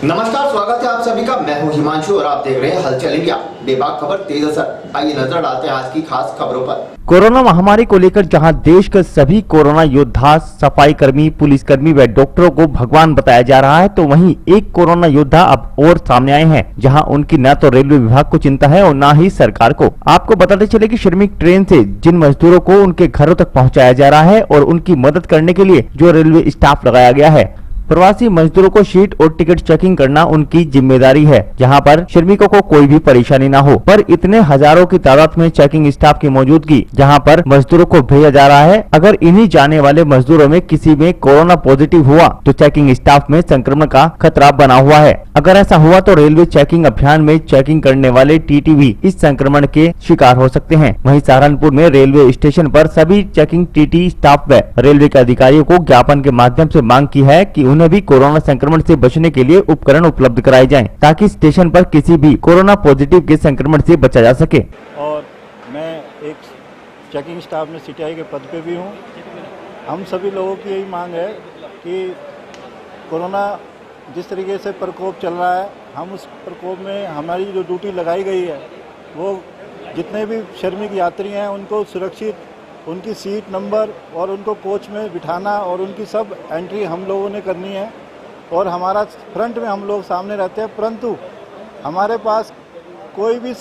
नमस्कार, स्वागत है आप सभी का। मैं हूं हिमांशु और आप देख रहे हैं हलचल इंडिया। बेबाक खबर तेज असर। आइए नजर डालते हैं आज की खास खबरों पर। कोरोना महामारी को लेकर जहां देश के सभी कोरोना योद्धा, सफाई कर्मी, पुलिसकर्मी व डॉक्टरों को भगवान बताया जा रहा है, तो वहीं एक कोरोना योद्धा अब और सामने आए हैं, जहां उनकी न तो रेलवे विभाग को चिंता है और न ही सरकार को। आपको बताते चले कि श्रमिक ट्रेन से जिन मजदूरों को उनके घरों तक पहुँचाया जा रहा है और उनकी मदद करने के लिए जो रेलवे स्टाफ लगाया गया है, प्रवासी मजदूरों को शीट और टिकट चेकिंग करना उनकी जिम्मेदारी है, जहां पर श्रमिकों को कोई भी परेशानी ना हो। पर इतने हजारों की तादाद में चेकिंग स्टाफ की मौजूदगी जहां पर मजदूरों को भेजा जा रहा है, अगर इन्हीं जाने वाले मजदूरों में किसी में कोरोना पॉजिटिव हुआ तो चेकिंग स्टाफ में संक्रमण का खतरा बना हुआ है। अगर ऐसा हुआ तो रेलवे चेकिंग अभियान में चेकिंग करने वाले टीटी भी इस संक्रमण के शिकार हो सकते हैं। वहीं सहारनपुर में रेलवे स्टेशन पर सभी चेकिंग टीटी स्टाफ व रेलवे के अधिकारियों को ज्ञापन के माध्यम से मांग की है कि उन्हें भी कोरोना संक्रमण से बचने के लिए उपकरण उपलब्ध कराए जाएं, ताकि स्टेशन पर किसी भी कोरोना पॉजिटिव के संक्रमण से बचा जा सके। और मैं एक चेकिंग स्टाफ में सीटीआई के पद पे भी हूँ। हम सभी लोगों की यही मांग है कि कोरोना जिस तरीके से प्रकोप चल रहा है, हम उस प्रकोप में हमारी जो ड्यूटी लगाई गई है, वो जितने भी श्रमिक यात्री हैं उनको सुरक्षित उनकी सीट नंबर और उनको कोच में बिठाना और उनकी सब एंट्री हम लोगों ने करनी है। और हमारा फ्रंट में हम लोग सामने रहते हैं, परंतु हमारे पास कोई भी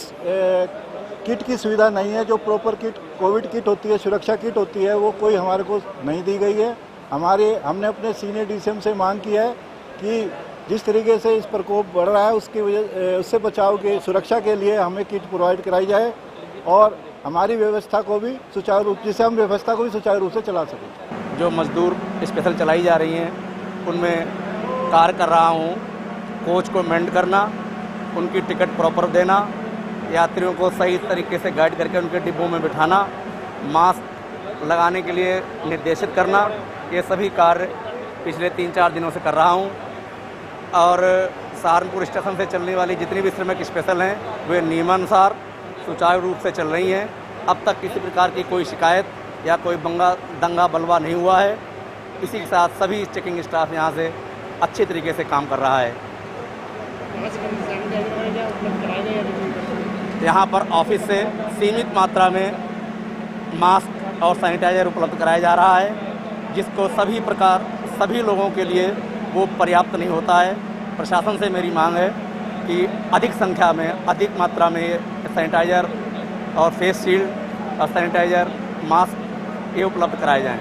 किट की सुविधा नहीं है। जो प्रॉपर किट, कोविड किट होती है, सुरक्षा किट होती है, वो कोई हमारे को नहीं दी गई है। हमने अपने सीनियर डीसीएम से मांग की है कि जिस तरीके से इस प्रकोप बढ़ रहा है उससे बचाव के सुरक्षा के लिए हमें किट प्रोवाइड कराई जाए और हमारी व्यवस्था को भी सुचारू रूप से चला सकें। जो मजदूर स्पेशल चलाई जा रही हैं उनमें कार्य कर रहा हूँ। कोच को मेंटेन करना, उनकी टिकट प्रॉपर देना, यात्रियों को सही तरीके से गाइड करके उनके डिब्बों में बिठाना, मास्क लगाने के लिए निर्देशित करना, ये सभी कार्य पिछले 3-4 दिनों से कर रहा हूँ। और सहारनपुर स्टेशन से चलने वाली जितनी भी श्रमिक स्पेशल हैं वे नियमानुसार सुचारू रूप से चल रही हैं। अब तक किसी प्रकार की कोई शिकायत या कोई दंगा बलवा नहीं हुआ है। इसी के साथ सभी चेकिंग स्टाफ यहाँ से अच्छे तरीके से काम कर रहा है। यहाँ पर ऑफिस से सीमित मात्रा में मास्क और सैनिटाइजर उपलब्ध कराया जा रहा है, जिसको सभी लोगों के लिए वो पर्याप्त नहीं होता है। प्रशासन से मेरी मांग है कि अधिक संख्या में, अधिक मात्रा में सैनिटाइजर और फेस शील्ड और सैनिटाइजर, मास्क ये उपलब्ध कराए जाएं।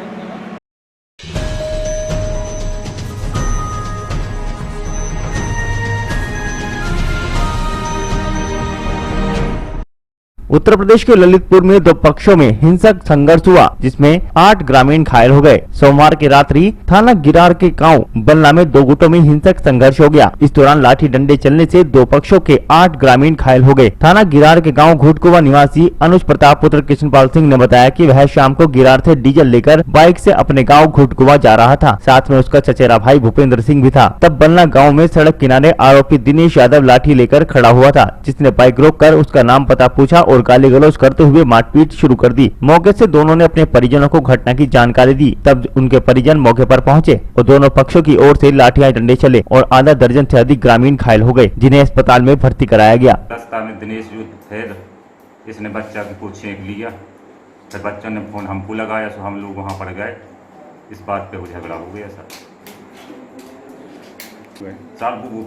उत्तर प्रदेश के ललितपुर में दो पक्षों में हिंसक संघर्ष हुआ, जिसमें 8 ग्रामीण घायल हो गए। सोमवार की रात्रि थाना गिरार के गांव बल्ला में दो गुटों में हिंसक संघर्ष हो गया। इस दौरान लाठी डंडे चलने से दो पक्षों के 8 ग्रामीण घायल हो गए। थाना गिरार के गांव घुटकुवा निवासी अनुज प्रताप पुत्र कृष्णपाल सिंह ने बताया कि वह शाम को गिरार से डीजल लेकर बाइक से अपने गाँव घुटकुवा जा रहा था। साथ में उसका चचेरा भाई भूपेंद्र सिंह भी था। तब बल्ला गाँव में सड़क किनारे आरोपी दिनेश यादव लाठी लेकर खड़ा हुआ था, जिसने बाइक रोक कर उसका नाम पता पूछा और गाली गलौज करते हुए मारपीट शुरू कर दी। मौके से दोनों ने अपने परिजनों को घटना की जानकारी दी। तब उनके परिजन मौके पर पहुंचे और दोनों पक्षों की ओर से लाठियां डंडे चले और आधा दर्जन से अधिक ग्रामीण घायल हो गए, जिन्हें अस्पताल में भर्ती कराया गया। रास्ता में दिनेश फिर इसने बच्चा को छींक लिया, फिर बच्चों ने फोन हमको लगाया, सो हम लोग वहाँ पर गए। इस बात पे झगड़ा हो गया सर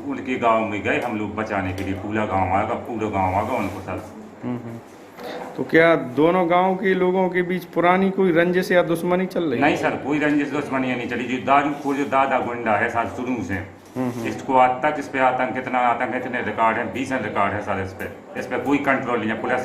उनके गाँव में गए हम लोग बचाने के लिए। पूरा गाँव आएगा उनको सर। तो क्या दोनों गांव के लोगों के बीच पुरानी कोई रंजिश या दुश्मनी चल रही है? नहीं सर, कोई रंजिश दुश्मनी नहीं चली। जो दारू को जो दादा गुंडा है सर शुरू से, इसको आज तक इस पे आतंक इतने रिकॉर्ड है, 20 रिकॉर्ड है सर। इस पे कोई कंट्रोल नहीं है। पुलिस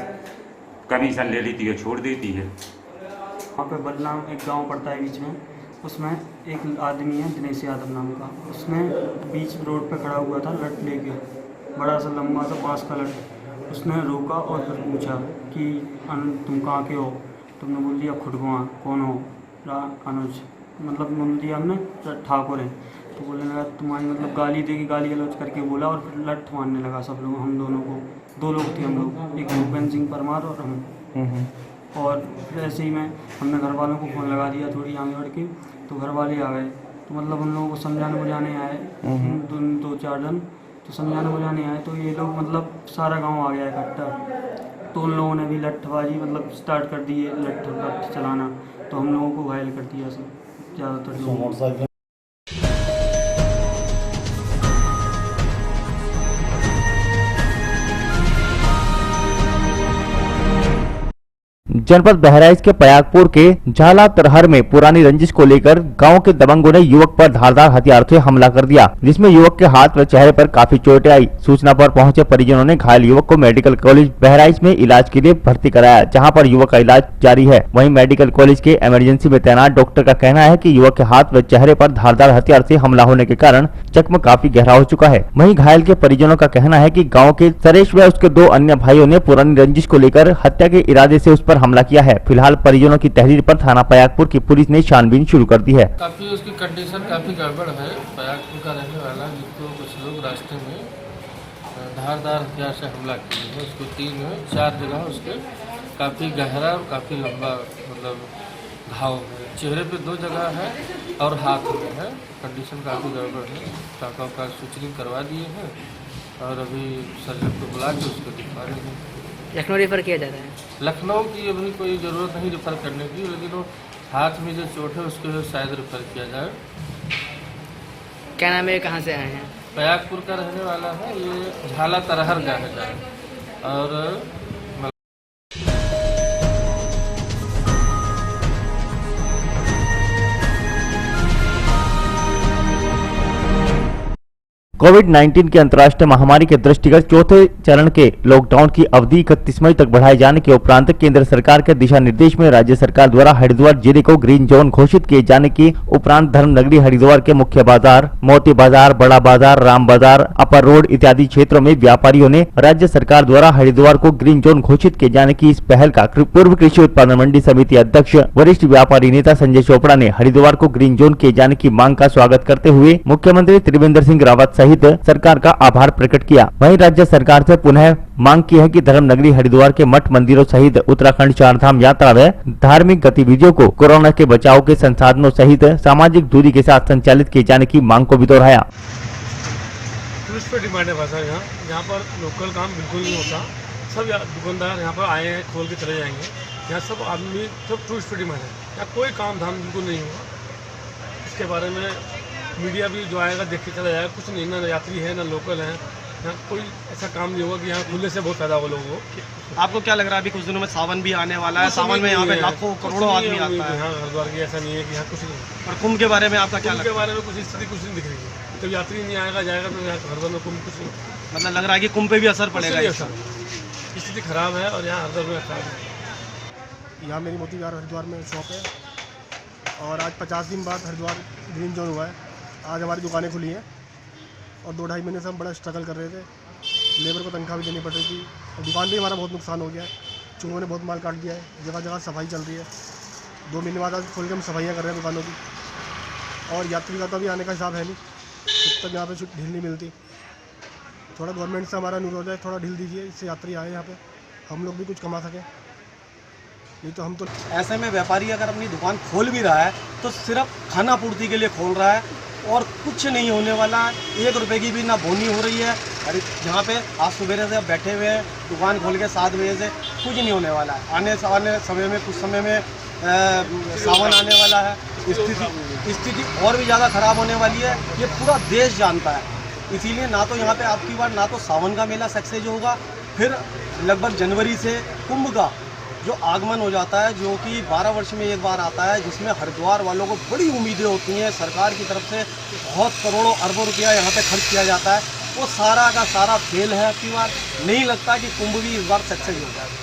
कमीशन ले लेती है, छोड़ देती है। वहाँ पे बदनाम एक गांव पड़ता है बीच में, उसमें एक आदमी है दिनेश यादव नाम का। उसने बीच रोड पे खड़ा हुआ था लट लेके, बड़ा सा लंबा सा बांस का लट। उसने रोका और फिर पूछा कि तुम कहाँ के हो? तुमने बोल दिया खुटकुआ। कौन हो? अनुज, मतलब बोल दिया हमने ठाकुर है। तो बोलने लगा तुम्हारी मतलब गाली देगी, गाली गलौज करके बोला और फिर लठ मारने लगा सब लोग। हम दोनों को 2 लोग थे हम लोग, एक भूपेंद्र सिंह परमार और हम। और ऐसे ही हमने घर वालों को फ़ोन लगा दिया थोड़ी आगे बढ़ के, तो घर वाले आ गए। तो मतलब उन लोगों को समझाने बुझाने आए 2-4 जन। तो समझाने बुझाने आए तो ये लोग मतलब सारा गांव आ गया इकट्ठा, तो उन लोगों ने भी लट्ठबाजी मतलब स्टार्ट कर दी है, लट्ठ चलाना, तो हम लोगों को घायल कर दिया सब ज़्यादातर लोग। जनपद बहराइच के पयागपुर के झाला तरहर में पुरानी रंजिश को लेकर गांव के दबंगों ने युवक पर धारदार हथियार से हमला कर दिया, जिसमें युवक के हाथ व चेहरे पर काफी चोटें आई। सूचना पर पहुंचे परिजनों ने घायल युवक को मेडिकल कॉलेज बहराइच में इलाज के लिए भर्ती कराया, जहां पर युवक का इलाज जारी है। वहीं मेडिकल कॉलेज के इमरजेंसी में तैनात डॉक्टर का कहना है कि युवक के हाथ व चेहरे पर धारदार हथियार से हमला होने के कारण जख्म काफी गहरा हो चुका है। वहीं घायल के परिजनों का कहना है कि गाँव के सरेश व उसके 2 अन्य भाइयों ने पुरानी रंजिश को लेकर हत्या के इरादे से उस पर हमला किया है। फिलहाल परिजनों की तहरीर पर थाना पयागपुर की पुलिस ने छानबीन शुरू कर दी है। काफ़ी उसकी कंडीशन काफ़ी गड़बड़ है। पयागपुर का रहने वाला, जिसको कुछ लोग रास्ते में धारदार हथियार से हमला किए हैं। उसको 3-4 जगह उसके काफ़ी गहरा और काफ़ी लंबा मतलब घाव है। चेहरे पे 2 जगह है और हाथ में है। कंडीशन काफ़ी गड़बड़ है। टाँका का सूचना करवा दिए हैं और अभी सर्जन को बुला के उसको दिखा रहे हैं। लखनऊ रेफर किया जा रहा है। लखनऊ की अभी कोई ज़रूरत नहीं रेफर करने की, लेकिन वो हाथ में जो चोट है उसको शायद रेफर किया जाए। क्या नाम है, कहाँ से आए हैं? पयागपुर का रहने वाला है, ये झाला तरहर का है और कोविड-19 की अंतर्राष्ट्रीय महामारी के दृष्टिगत चौथे चरण के लॉकडाउन की अवधि 31 मई तक बढ़ाए जाने के उपरांत केंद्र सरकार के दिशा निर्देश में राज्य सरकार द्वारा हरिद्वार जिले को ग्रीन जोन घोषित किए जाने के उपरांत धर्मनगरी हरिद्वार के मुख्य बाजार, मोती बाजार, बड़ा बाजार, राम बाजार, अपर रोड इत्यादि क्षेत्रों में व्यापारियों ने राज्य सरकार द्वारा हरिद्वार को ग्रीन जोन घोषित किए जाने की इस पहल का पूर्व कृषि उत्पादन मंडी समिति अध्यक्ष वरिष्ठ व्यापारी नेता संजय चोपड़ा ने हरिद्वार को ग्रीन जोन किए जाने की मांग का स्वागत करते हुए मुख्यमंत्री त्रिवेंद्र सिंह रावत सहित सरकार का आभार प्रकट किया। वहीं राज्य सरकार से पुनः मांग की है कि धर्मनगरी हरिद्वार के मठ मंदिरों सहित उत्तराखंड चारधाम यात्रा व धार्मिक गतिविधियों को कोरोना के बचाव के संसाधनों सहित सामाजिक दूरी के साथ संचालित किए जाने की मांग को भी दोहराया। टूरिस्ट पे डिमांड है भाषा यहाँ पर लोकल काम बिल्कुल नहीं होता। सब दुकानदार यहाँ पर आए हैं, खोल के चले जाएंगे। यहाँ सब आदमी सब टूरिस्ट पे डिमांड है। यहाँ कोई काम धाम बिल्कुल नहीं होगा। इसके बारे में मीडिया भी जो आएगा देख के चला जाएगा। कुछ नहीं, ना यात्री है ना लोकल है। यहाँ कोई ऐसा काम नहीं होगा कि यहाँ खुलने से बहुत फायदा होगा लोगों को। आपको क्या लग रहा है, अभी कुछ दिनों में सावन भी आने वाला है, सावन में यहाँ पे लाखों करोड़ों आदमी आता है। यहाँ हरिद्वार की ऐसा नहीं है कि यहाँ कुछ नहीं। और कुंभ के बारे में आपका क्या लगता है? कुंभ के बारे में कुछ स्थिति कुछ नहीं दिख रही है। जब यात्री नहीं आएगा जाएगा तो यहाँ हरिद्वार में कुंभ कुछ नहीं, मतलब लग रहा है कि कुंभ पे भी असर पड़ेगा। स्थिति खराब है और यहाँ हरिद्वार में खराब है। यहाँ मेरी मोती बाजार हरिद्वार में शॉप है और आज 50 दिन बाद हरिद्वार ग्रीन जोन हुआ है। आज हमारी दुकानें खुली हैं और 2-2.5 महीने से हम बड़ा स्ट्रगल कर रहे थे। लेबर को तनख्वाह भी देनी पड़ रही थी और दुकान भी हमारा बहुत नुकसान हो गया है। चूहों ने बहुत माल काट दिया है। जगह जगह सफाई चल रही है। 2 महीने बाद आज खोल के हम सफाइयाँ कर रहे हैं दुकानों की। और यात्री का तो अभी आने का हिसाब है नहीं, जब तक यहाँ पे ढील नहीं मिलती। थोड़ा गवर्नमेंट से हमारा अनुरोध है, थोड़ा ढील दीजिए, इससे यात्री आए यहाँ पे, हम लोग भी कुछ कमा सकें। नहीं तो हम तो ऐसे में व्यापारी अगर अपनी दुकान खोल भी रहा है तो सिर्फ खाना पूर्ति के लिए खोल रहा है और कुछ नहीं होने वाला है। 1 रुपये की भी ना बोनी हो रही है। अरे यहाँ पे आज सवेरे से बैठे हुए हैं दुकान खोल के 7 बजे से, कुछ नहीं होने वाला है। आने समय में कुछ समय में सावन आने वाला है। स्थिति और भी ज़्यादा ख़राब होने वाली है, ये पूरा देश जानता है। इसीलिए ना तो यहाँ पे आपकी बार ना तो सावन का मेला सक्सेस होगा, फिर लगभग जनवरी से कुंभ का जो आगमन हो जाता है, जो कि 12 वर्ष में एक बार आता है, जिसमें हरिद्वार वालों को बड़ी उम्मीदें होती हैं। सरकार की तरफ से बहुत करोड़ों अरबों रुपया यहाँ पे खर्च किया जाता है, वो सारा का सारा फेल है। आपकी बार नहीं लगता कि कुंभ भी इस बार सक्सेस हो जाए।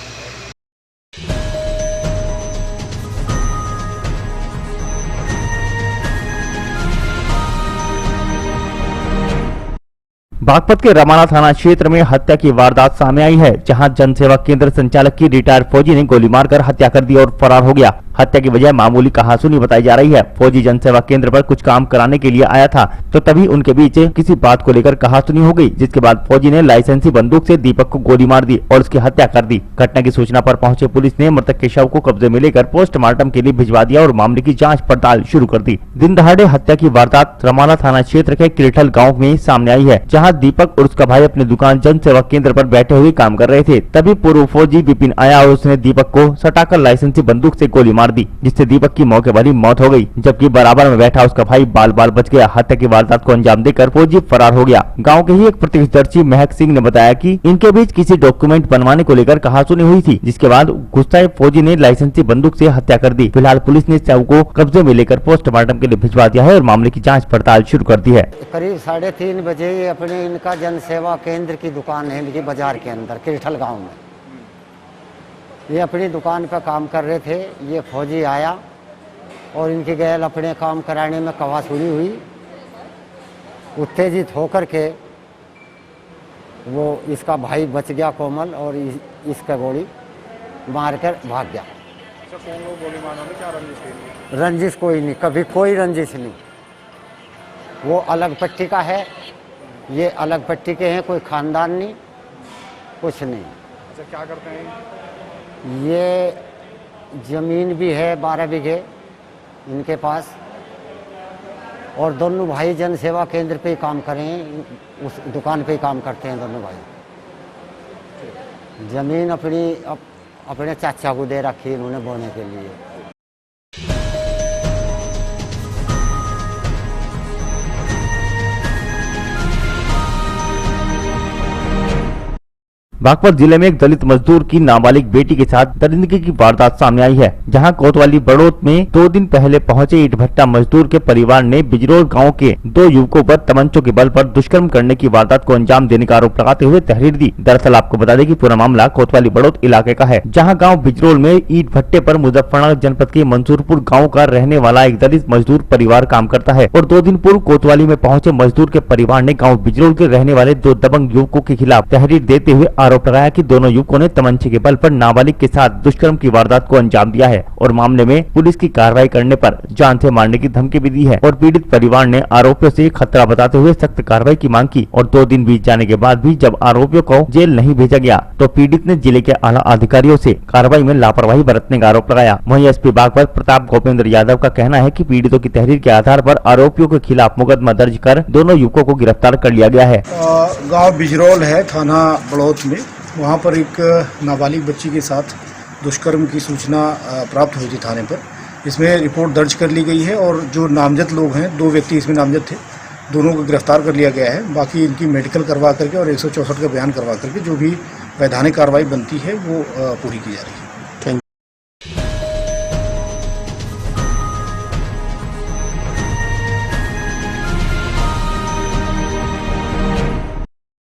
बागपत के रमाना थाना क्षेत्र में हत्या की वारदात सामने आई है, जहां जनसेवा केंद्र संचालक की रिटायर्ड फौजी ने गोली मारकर हत्या कर दी और फरार हो गया। हत्या की वजह मामूली कहासुनी बताई जा रही है। फौजी जनसेवा केंद्र पर कुछ काम कराने के लिए आया था, तो तभी उनके बीच किसी बात को लेकर कहासुनी हो गई, जिसके बाद फौजी ने लाइसेंसी बंदूक से दीपक को गोली मार दी और उसकी हत्या कर दी। घटना की सूचना पर पहुंचे पुलिस ने मृतक के शव को कब्जे में लेकर पोस्टमार्टम के लिए भिजवा दिया और मामले की जाँच पड़ताल शुरू कर दी। दिन दहाड़े हत्या की वारदात रमाना थाना क्षेत्र के किरठल गाँव में सामने आई है, जहाँ दीपक और उसका भाई अपनी दुकान जन सेवा केंद्र पर बैठे हुए काम कर रहे थे। तभी पूर्व फौजी विपिन आया और उसने दीपक को सटाकर लाइसेंसी बंदूक से गोली मार दी, जिससे दीपक की मौके पर ही मौत हो गई, जबकि बराबर में बैठा उसका भाई बाल बाल बच गया। हत्या की वारदात को अंजाम देकर फौजी फरार हो गया। गाँव के ही एक प्रत्यक्षदर्शी महक सिंह ने बताया कि इनके बीच किसी डॉक्यूमेंट बनवाने को लेकर कहासुनी हुई थी, जिसके बाद गुस्साए फौजी ने लाइसेंसी बंदूक से हत्या कर दी। फिलहाल पुलिस ने शव को कब्जे में लेकर पोस्टमार्टम के लिए भिजवा दिया है और मामले की जांच पड़ताल शुरू कर दी है। करीब 3:30 बजे अपने इनका जन सेवा केंद्र की दुकान है इनकी बाजार के अंदर किरठल गांव में। ये अपनी दुकान पर काम कर रहे थे। ये फौजी आया और इनकी गैल अपने काम कराने में कवासुनी हुई। उत्तेजित होकर के वो इसका भाई बच गया कोमल और इसका गोली मारकर भाग गया। कौन लोग गोली मारना क्या रंजिश? रंजिश कोई नहीं, कभी कोई रंजिश नहीं। वो अलग पट्टी का है, ये अलग पट्टी के हैं, कोई खानदान नहीं, कुछ नहीं। अच्छा, क्या करते हैं ये? जमीन भी है 12 बीघे इनके पास, और दोनों भाई जन सेवा केंद्र पे ही काम करें, उस दुकान पे ही काम करते हैं दोनों भाई। जमीन अपने चाचा को दे रखी इन्होंने बोने के लिए। बागपत जिले में एक दलित मजदूर की नाबालिग बेटी के साथ दरिंदगी की वारदात सामने आई है, जहां कोतवाली बड़ौत में 2 दिन पहले पहुंचे ईट भट्टा मजदूर के परिवार ने बिजरोल गांव के 2 युवकों पर तमंचों के बल पर दुष्कर्म करने की वारदात को अंजाम देने का आरोप लगाते हुए तहरीर दी। दरअसल आपको बता दें कि पूरा मामला कोतवाली बड़ौत इलाके का है, जहाँ गाँव बिजरोल में ईट भट्टे पर मुजफ्फरनगर जनपद के मंसूरपुर गाँव का रहने वाला एक दलित मजदूर परिवार काम करता है। और 2 दिन पूर्व कोतवाली में पहुंचे मजदूर के परिवार ने गाँव बिजरोल के रहने वाले 2 दबंग युवकों के खिलाफ तहरीर देते हुए आरोप लगाया कि दोनों युवकों ने तमंचे के बल पर नाबालिग के साथ दुष्कर्म की वारदात को अंजाम दिया है और मामले में पुलिस की कार्रवाई करने पर जान से मारने की धमकी भी दी है। और पीड़ित परिवार ने आरोपियों से खतरा बताते हुए सख्त कार्रवाई की मांग की। और 2 दिन बीत जाने के बाद भी जब आरोपियों को जेल नहीं भेजा गया तो पीड़ित ने जिले के आला अधिकारियों से कार्रवाई में लापरवाही बरतने का आरोप लगाया। वहीं एसपी बागपत प्रताप गोपेंद्र यादव का कहना है कि पीड़ितों की तहरीर के आधार पर आरोपियों के खिलाफ मुकदमा दर्ज कर दोनों युवकों को गिरफ्तार कर लिया गया है। गाँव बिजरोल है, थाना बड़ौत में, वहाँ पर एक नाबालिग बच्ची के साथ दुष्कर्म की सूचना प्राप्त हुई थी थाने पर। इसमें रिपोर्ट दर्ज कर ली गई है और जो नामजद लोग हैं, 2 व्यक्ति इसमें नामजद थे, दोनों को गिरफ्तार कर लिया गया है। बाकी इनकी मेडिकल करवा करके और 164 का बयान करवा करके जो भी वैधानिक कार्रवाई बनती है वो पूरी की जा रही है।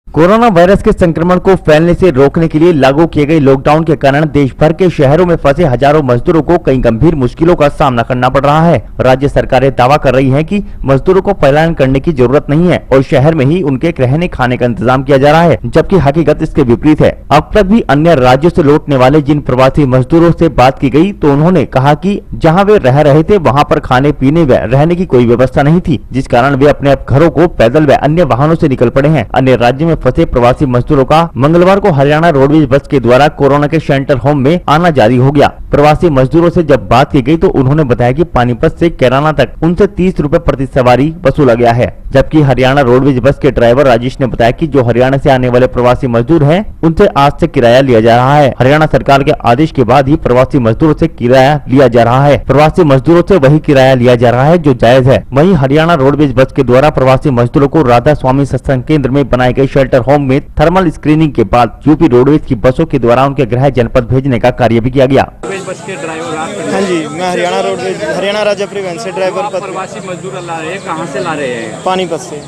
कोरोना वायरस के संक्रमण को फैलने से रोकने के लिए लागू किए गए लॉकडाउन के कारण देश भर के शहरों में फंसे हजारों मजदूरों को कई गंभीर मुश्किलों का सामना करना पड़ रहा है। राज्य सरकारें दावा कर रही हैं कि मजदूरों को पलायन करने की जरूरत नहीं है और शहर में ही उनके रहने खाने का इंतजाम किया जा रहा है, जबकि हकीकत इसके विपरीत है। अब तक भी अन्य राज्यों से लौटने वाले जिन प्रवासी मजदूरों से बात की गई तो उन्होंने कहा कि जहाँ वे रह रहे थे वहाँ पर खाने पीने व रहने की कोई व्यवस्था नहीं थी, जिस कारण वे अपने घरों को पैदल व अन्य वाहनों से निकल पड़े हैं। अन्य राज्यों में फंसे प्रवासी मजदूरों का मंगलवार को हरियाणा रोडवेज बस के द्वारा कोरोना के शेल्टर होम में आना जारी हो गया। प्रवासी मजदूरों से जब बात की गई तो उन्होंने बताया कि पानीपत से कैराना तक उनसे 30 रुपए प्रति सवारी वसूला गया है, जबकि हरियाणा रोडवेज बस के ड्राइवर राजेश ने बताया कि जो हरियाणा से आने वाले प्रवासी मजदूर हैं उनसे आज से किराया लिया जा रहा है। हरियाणा सरकार के आदेश के बाद ही प्रवासी मजदूरों से किराया लिया जा रहा है। प्रवासी मजदूरों से वही किराया लिया जा रहा है जो जायज है। वहीं हरियाणा रोडवेज बस के द्वारा प्रवासी मजदूरों को राधा स्वामी सत्संग केंद्र में बनाए गए शेल्टर होम में थर्मल स्क्रीनिंग के बाद यूपी रोडवेज की बसों के द्वारा उनके गृह जनपद भेजने का कार्य भी किया गया। बस के ड्राइवर आप? हाँ जी, मैं हरियाणा रोडवेज हरियाणा राज्य परिवहन से ड्राइवर पद। प्रवासी मजदूर ला रहे हैं, कहाँ से ला रहे हैं? पानीपत से।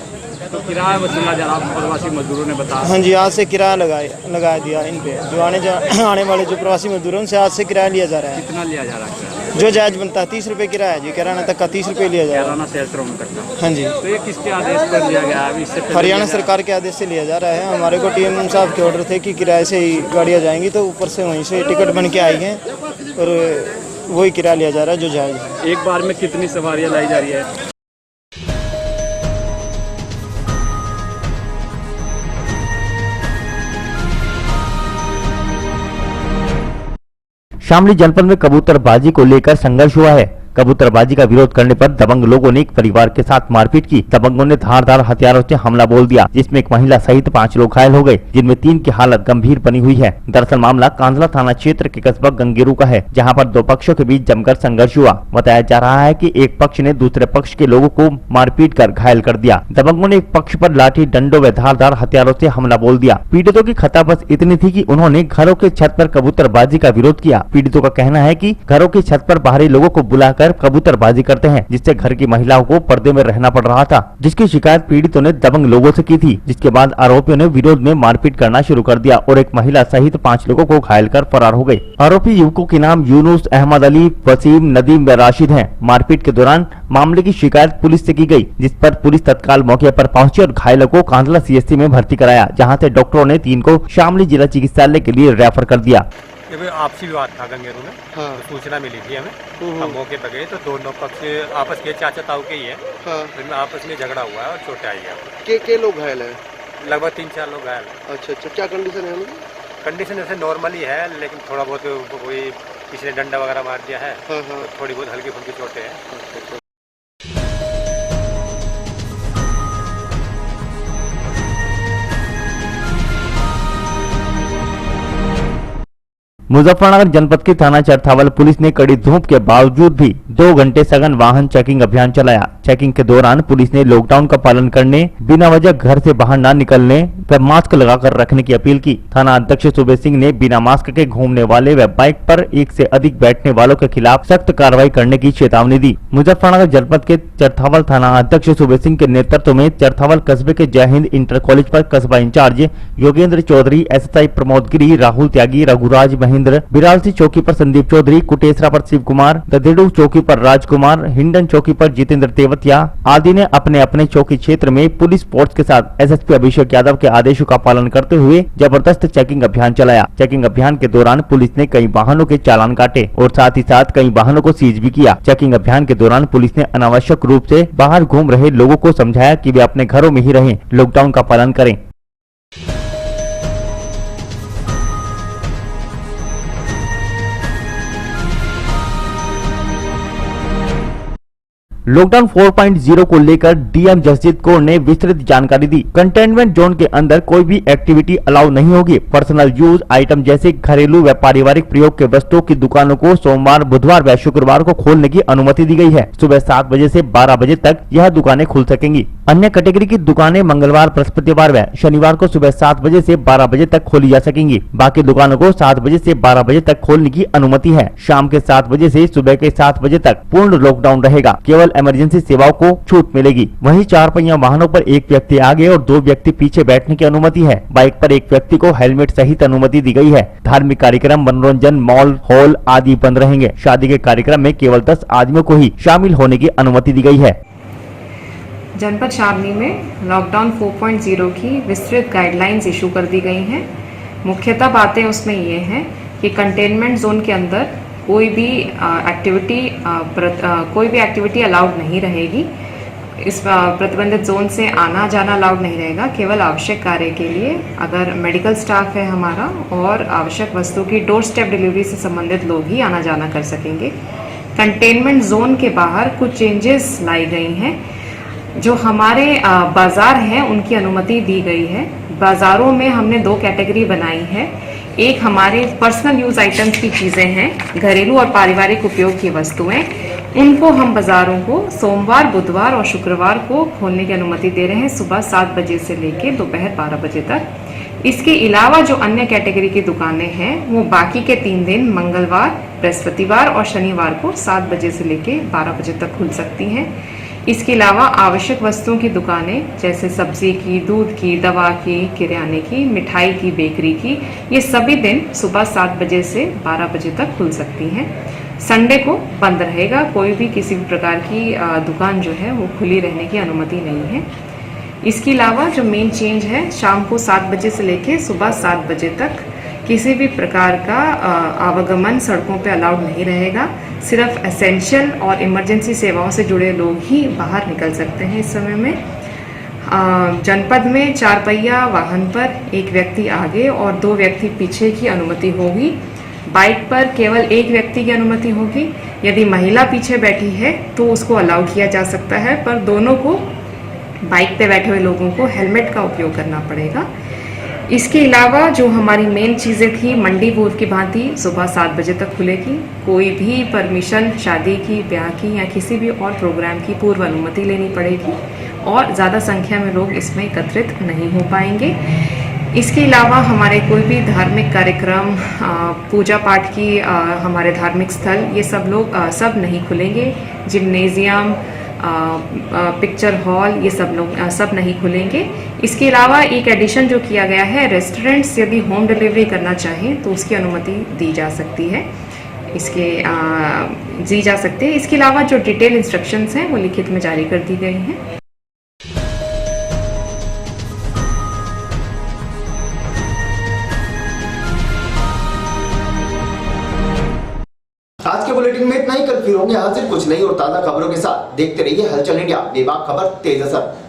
तो किराया वसूला जा रहा है प्रवासी मजदूरों ने बताया? हाँ जी, आज से किराया लगा दिया इन पे। जो आने वाले जो प्रवासी मजदूर हैं उनसे आज से किराया लिया जा रहा है। कितना लिया जा रहा है? जो जायज बनता है 30 रुपए किराया है जी। कैराना तक का 30 रुपए लिया जा रहा है। शेल्टर होम तक का? हाँ जी। तो ये किसके आदेश पर लिया गया है? इससे हरियाणा सरकार के आदेश से लिया जा रहा है। हमारे को टीएम साहब के ऑर्डर थे कि किराए से ही गाड़ियाँ जाएंगी, तो ऊपर से वहीं से टिकट बन के आई हैं और वही किराया लिया जा रहा है जो जायज है। एक बार में कितनी सवारियाँ लाई जा रही है? शामली जनपद में कबूतरबाजी को लेकर संघर्ष हुआ है। कबूतरबाजी का विरोध करने पर दबंग लोगों ने एक परिवार के साथ मारपीट की। दबंगों ने धारदार हथियारों से हमला बोल दिया, जिसमें एक महिला सहित 5 लोग घायल हो गए, जिनमें 3 की हालत गंभीर बनी हुई है। दरअसल मामला कांदला थाना क्षेत्र के कस्बा गंगेरू का है, जहां पर 2 पक्षों के बीच जमकर संघर्ष हुआ। बताया जा रहा है कि एक पक्ष ने दूसरे पक्ष के लोगों को मारपीट कर घायल कर दिया। दबंगों ने एक पक्ष पर लाठी, डंडों व धारदार हथियारों से हमला बोल दिया। पीड़ितों की खता बस इतनी थी कि उन्होंने घरों के छत पर कबूतरबाजी का विरोध किया। पीड़ितों का कहना है कि घरों की छत पर बाहरी लोगों को बुलाकर कबूतरबाजी करते हैं, जिससे घर की महिलाओं को पर्दे में रहना पड़ रहा था, जिसकी शिकायत पीड़ितों ने दबंग लोगों से की थी। जिसके बाद आरोपियों ने विरोध में मारपीट करना शुरू कर दिया और एक महिला सहित 5 लोगों को घायल कर फरार हो गए। आरोपी युवकों के नाम यूनुस, अहमद अली, वसीम, नदीम व राशिद हैं। मारपीट के दौरान मामले की शिकायत पुलिस से की गई, जिस पर पुलिस तत्काल मौके पर पहुंची और घायलों को कांदला सीएचसी में भर्ती कराया, जहां से डॉक्टरों ने 3 को शामली जिला चिकित्सालय के लिए रेफर कर दिया। आपसी विवाद था गंगेरू में। हाँ। तो सूचना मिली थी हमें, हम मौके पर गए तो दोनों पक्ष आपस के चाचा ताऊ के ही है। हाँ। तो आपस में झगड़ा हुआ है और चोटें आई है। के लोग घायल है? लगभग 3-4 लोग घायल। अच्छा, क्या कंडीशन है उनकी? कंडीशन ऐसे नॉर्मल ही है, लेकिन थोड़ा बहुत कोई किसी ने डंडा वगैरह मार दिया है। हाँ। तो थोड़ी बहुत हल्की फुल्की चोटें हैं। मुजफ्फरनगर जनपद के थाना चरथावल पुलिस ने कड़ी धूप के बावजूद भी 2 घंटे सघन वाहन चेकिंग अभियान चलाया। चेकिंग के दौरान पुलिस ने लॉकडाउन का पालन करने, बिना वजह घर से बाहर न निकलने व मास्क लगाकर रखने की अपील की। थाना अध्यक्ष सुबेर सिंह ने बिना मास्क के घूमने वाले व बाइक पर 1 से अधिक बैठने वालों के खिलाफ सख्त कार्रवाई करने की चेतावनी दी। मुजफ्फरनगर जनपद के चरथावल थाना अध्यक्ष सुबेर सिंह के नेतृत्व में चरथावल कस्बे के जय हिंद इंटर कॉलेज पर कस्बा इंचार्ज योगेंद्र चौधरी, SSI प्रमोद गिरी, राहुल त्यागी, रघुराज महेंद्र, बिरालसी चौकी पर संदीप चौधरी, कुटेसरा पर शिव कुमार, ददेड़ू चौकी पर राजकुमार, हिंडन चौकी पर जितेंद्र तेवतिया आदि ने अपने अपने चौकी क्षेत्र में पुलिस फोर्स के साथ SSP अभिषेक यादव के आदेशों का पालन करते हुए जबरदस्त चेकिंग अभियान चलाया। चेकिंग अभियान के दौरान पुलिस ने कई वाहनों के चालान काटे और साथ ही साथ कई वाहनों को सीज भी किया। चेकिंग अभियान के दौरान पुलिस ने अनावश्यक रूप से बाहर घूम रहे लोगों को समझाया कि वे अपने घरों में ही रहें, लॉकडाउन का पालन करें। लॉकडाउन 4.0 को लेकर डीएम जसजीत कौर ने विस्तृत जानकारी दी। कंटेनमेंट जोन के अंदर कोई भी एक्टिविटी अलाउ नहीं होगी। पर्सनल यूज आइटम जैसे घरेलू व पारिवारिक प्रयोग के वस्तुओं की दुकानों को सोमवार, बुधवार व शुक्रवार को खोलने की अनुमति दी गई है। सुबह 7 बजे से 12 बजे तक यह दुकानें खुल सकेंगी। अन्य कैटेगरी की दुकानें मंगलवार, बृहस्पतिवार व शनिवार को सुबह 7 बजे से 12 बजे तक खोली जा सकेंगी। बाकी दुकानों को 7 बजे से 12 बजे तक खोलने की अनुमति है। शाम के 7 बजे से सुबह के 7 बजे तक पूर्ण लॉकडाउन रहेगा। केवल इमरजेंसी सेवाओं को छूट मिलेगी। वहीं 4 पहिया वाहनों पर 1 व्यक्ति आगे और 2 व्यक्ति पीछे बैठने की अनुमति है। बाइक पर 1 व्यक्ति को हेलमेट सहित अनुमति दी गई है। धार्मिक कार्यक्रम, मनोरंजन, मॉल, हॉल आदि बंद रहेंगे। शादी के कार्यक्रम में केवल 10 आदमियों को ही शामिल होने की अनुमति दी गई है। जनपद शामली में लॉकडाउन 4.0 की विस्तृत गाइडलाइंस इशू कर दी गई हैं। मुख्यतः बातें उसमें ये हैं कि कंटेनमेंट जोन के अंदर कोई भी एक्टिविटी अलाउड नहीं रहेगी। इस प्रतिबंधित जोन से आना जाना अलाउड नहीं रहेगा। केवल आवश्यक कार्य के लिए अगर मेडिकल स्टाफ है हमारा और आवश्यक वस्तु की डोर स्टेप डिलीवरी से संबंधित लोग ही आना जाना कर सकेंगे। कंटेनमेंट जोन के बाहर कुछ चेंजेस लाई गई हैं। जो हमारे बाज़ार हैं उनकी अनुमति दी गई है। बाज़ारों में हमने 2 कैटेगरी बनाई है। एक हमारे पर्सनल यूज़ आइटम्स की चीज़ें हैं, घरेलू और पारिवारिक उपयोग की वस्तुएं, उनको हम बाज़ारों को सोमवार, बुधवार और शुक्रवार को खोलने की अनुमति दे रहे हैं, सुबह 7 बजे से लेकर दोपहर 12 बजे तक। इसके अलावा जो अन्य कैटेगरी की दुकानें हैं वो बाकी के 3 दिन मंगलवार, बृहस्पतिवार और शनिवार को 7 बजे से लेकर 12 बजे तक खुल सकती हैं। इसके अलावा आवश्यक वस्तुओं की दुकानें जैसे सब्जी की, दूध की, दवा की, किराने की, मिठाई की, बेकरी की, ये सभी दिन सुबह 7 बजे से 12 बजे तक खुल सकती हैं। संडे को बंद रहेगा। कोई भी किसी भी प्रकार की दुकान जो है वो खुली रहने की अनुमति नहीं है। इसके अलावा जो मेन चेंज है, शाम को 7 बजे से लेकर सुबह 7 बजे तक किसी भी प्रकार का आवागमन सड़कों पे अलाउड नहीं रहेगा। सिर्फ एसेंशियल और इमरजेंसी सेवाओं से जुड़े लोग ही बाहर निकल सकते हैं। इस समय में जनपद में 4 पहिया वाहन पर 1 व्यक्ति आगे और 2 व्यक्ति पीछे की अनुमति होगी। बाइक पर केवल एक व्यक्ति की अनुमति होगी। यदि महिला पीछे बैठी है तो उसको अलाउ किया जा सकता है, पर दोनों को, बाइक पे बैठे हुए लोगों को हेलमेट का उपयोग करना पड़ेगा। इसके अलावा जो हमारी मेन चीज़ें थी, मंडी पूर्व की भांति सुबह 7 बजे तक खुलेगी। कोई भी परमिशन शादी की, ब्याह की या किसी भी और प्रोग्राम की पूर्व अनुमति लेनी पड़ेगी और ज़्यादा संख्या में लोग इसमें एकत्रित नहीं हो पाएंगे। इसके अलावा हमारे कोई भी धार्मिक कार्यक्रम, पूजा पाठ की, हमारे धार्मिक स्थल, ये सब लोग सब नहीं खुलेंगे। जिम्नेजियम, पिक्चर हॉल, ये सब नहीं खुलेंगे। इसके अलावा एक एडिशन जो किया गया है, रेस्टोरेंट्स यदि होम डिलीवरी करना चाहें तो उसकी अनुमति दी जा सकती है। इसके अलावा जो डिटेल इंस्ट्रक्शंस हैं वो लिखित में जारी कर दी गई हैं। आज के बुलेटिन में इतना ही। कल फिर होंगे हाजिर कुछ नई और ताजा खबरों के साथ। देखते रहिए हलचल इंडिया, बेबाक खबर तेज असर।